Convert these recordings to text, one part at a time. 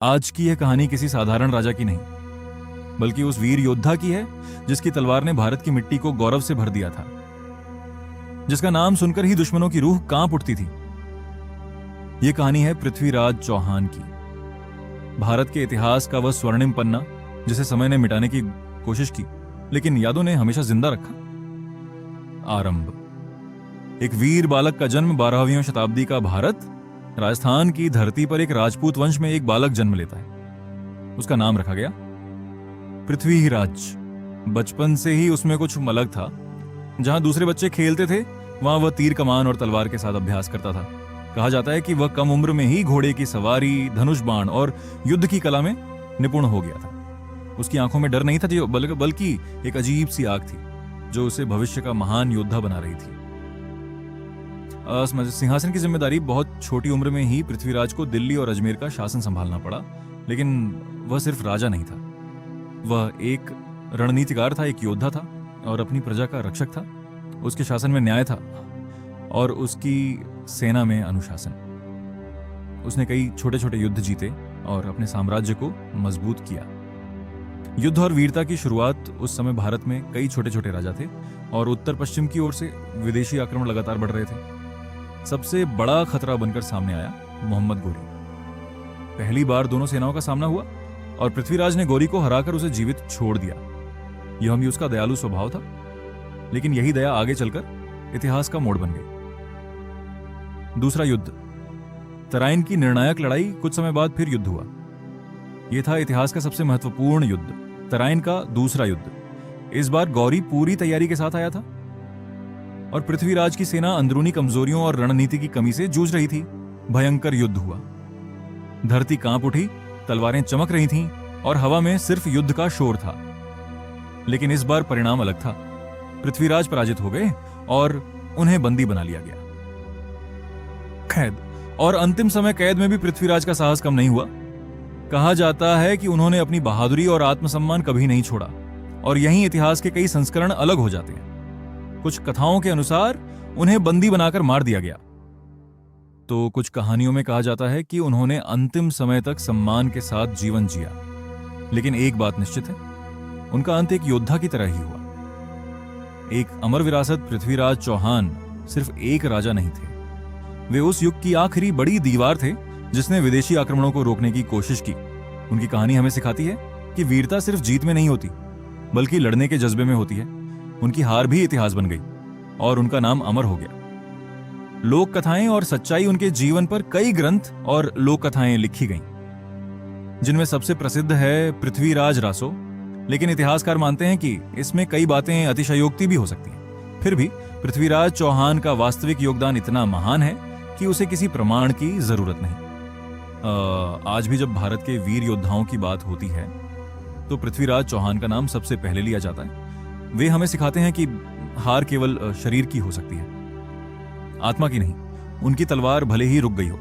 आज की यह कहानी किसी साधारण राजा की नहीं, बल्कि उस वीर योद्धा की है जिसकी तलवार ने भारत की मिट्टी को गौरव से भर दिया था, जिसका नाम सुनकर ही दुश्मनों की रूह कांप उठती थी। यह कहानी है पृथ्वीराज चौहान की, भारत के इतिहास का वह स्वर्णिम पन्ना जिसे समय ने मिटाने की कोशिश की, लेकिन यादों ने हमेशा जिंदा रखा। आरंभ। एक वीर बालक का जन्म 12वीं शताब्दी का भारत, राजस्थान की धरती पर एक राजपूत वंश में एक बालक जन्म लेता है। उसका नाम रखा गया पृथ्वीराज। बचपन से ही उसमें कुछ अलग था। जहां दूसरे बच्चे खेलते थे, वहां वह तीर कमान और तलवार के साथ अभ्यास करता था। कहा जाता है कि वह कम उम्र में ही घोड़े की सवारी, धनुष बाण और युद्ध की कला में निपुण हो गया था। उसकी आंखों में डर नहीं था जो बल्कि एक अजीब सी आग थी जो उसे भविष्य का महान योद्धा बना रही थी। सिंहासन की जिम्मेदारी बहुत छोटी उम्र में ही पृथ्वीराज को दिल्ली और अजमेर का शासन संभालना पड़ा, लेकिन वह सिर्फ राजा नहीं था। वह एक रणनीतिकार था, एक योद्धा था और अपनी प्रजा का रक्षक था। उसके शासन में न्याय था और उसकी सेना में अनुशासन। उसने कई छोटे छोटे युद्ध जीते और अपने साम्राज्य को मजबूत किया। युद्ध और वीरता की शुरुआत उस समय भारत में कई छोटे छोटे राजा थे और उत्तर पश्चिम की ओर से विदेशी आक्रमण लगातार बढ़ रहे थे। सबसे बड़ा खतरा बनकर सामने आया मोहम्मद गोरी। पहली बार दोनों सेनाओं का सामना हुआ और पृथ्वीराज ने गोरी को हराकर उसे जीवित छोड़ दिया। यह भी उसका दयालु स्वभाव था, लेकिन यही दया आगे चलकर इतिहास का मोड़ बन गई। दूसरा युद्ध, तराइन की निर्णायक लड़ाई। कुछ समय बाद फिर युद्ध हुआ। यह था इतिहास का सबसे महत्वपूर्ण युद्ध, तराइन का दूसरा युद्ध। इस बार गौरी पूरी तैयारी के साथ आया था और पृथ्वीराज की सेना अंदरूनी कमजोरियों और रणनीति की कमी से जूझ रही थी। भयंकर युद्ध हुआ। धरती कांप उठी, तलवारें चमक रही थीं और हवा में सिर्फ युद्ध का शोर था। लेकिन इस बार परिणाम अलग था। पृथ्वीराज पराजित हो गए और उन्हें बंदी बना लिया गया। कैद, और अंतिम समय कैद में भी पृथ्वीराज का साहस कम नहीं हुआ। कहा जाता है कि उन्होंने अपनी बहादुरी और आत्मसम्मान कभी नहीं छोड़ा और यहीं इतिहास के कई संस्करण अलग हो जाते हैं। कुछ कथाओं के अनुसार उन्हें बंदी बनाकर मार दिया गया, तो कुछ कहानियों में कहा जाता है कि उन्होंने अंतिम समय तक सम्मान के साथ जीवन जिया। लेकिन एक बात निश्चित है, उनका अंत एक योद्धा की तरह ही हुआ। एक अमर विरासत। पृथ्वीराज चौहान सिर्फ एक राजा नहीं थे, वे उस युग की आखिरी बड़ी दीवार थे जिसने विदेशी आक्रमणों को रोकने की कोशिश की। उनकी कहानी हमें सिखाती है कि वीरता सिर्फ जीत में नहीं होती, बल्कि लड़ने के जज्बे में होती है। उनकी हार भी इतिहास बन गई और उनका नाम अमर हो गया। लोक कथाएं और सच्चाई। उनके जीवन पर कई ग्रंथ और लोक कथाएं लिखी गईं, जिनमें सबसे प्रसिद्ध है पृथ्वीराज रासो। लेकिन इतिहासकार मानते हैं कि इसमें कई बातें अतिशयोक्ति भी हो सकती हैं। फिर भी पृथ्वीराज चौहान का वास्तविक योगदान इतना महान है कि उसे किसी प्रमाण की जरूरत नहीं। आज भी जब भारत के वीर योद्धाओं की बात होती है तो पृथ्वीराज चौहान का नाम सबसे पहले लिया जाता है। वे हमें सिखाते हैं कि हार केवल शरीर की हो सकती है, आत्मा की नहीं। उनकी तलवार भले ही रुक गई हो,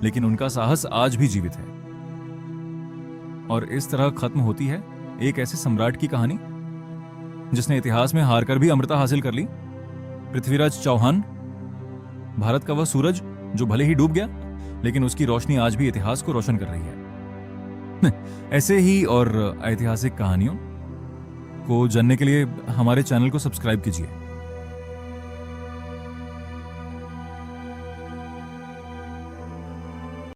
लेकिन उनका साहस आज भी जीवित है। और इस तरह खत्म होती है एक ऐसे सम्राट की कहानी जिसने इतिहास में हारकर भी अमरता हासिल कर ली। पृथ्वीराज चौहान, भारत का वह सूरज जो भले ही डूब गया, लेकिन उसकी रोशनी आज भी इतिहास को रोशन कर रही है। ऐसे ही और ऐतिहासिक कहानियों को जानने के लिए हमारे चैनल को सब्सक्राइब कीजिए।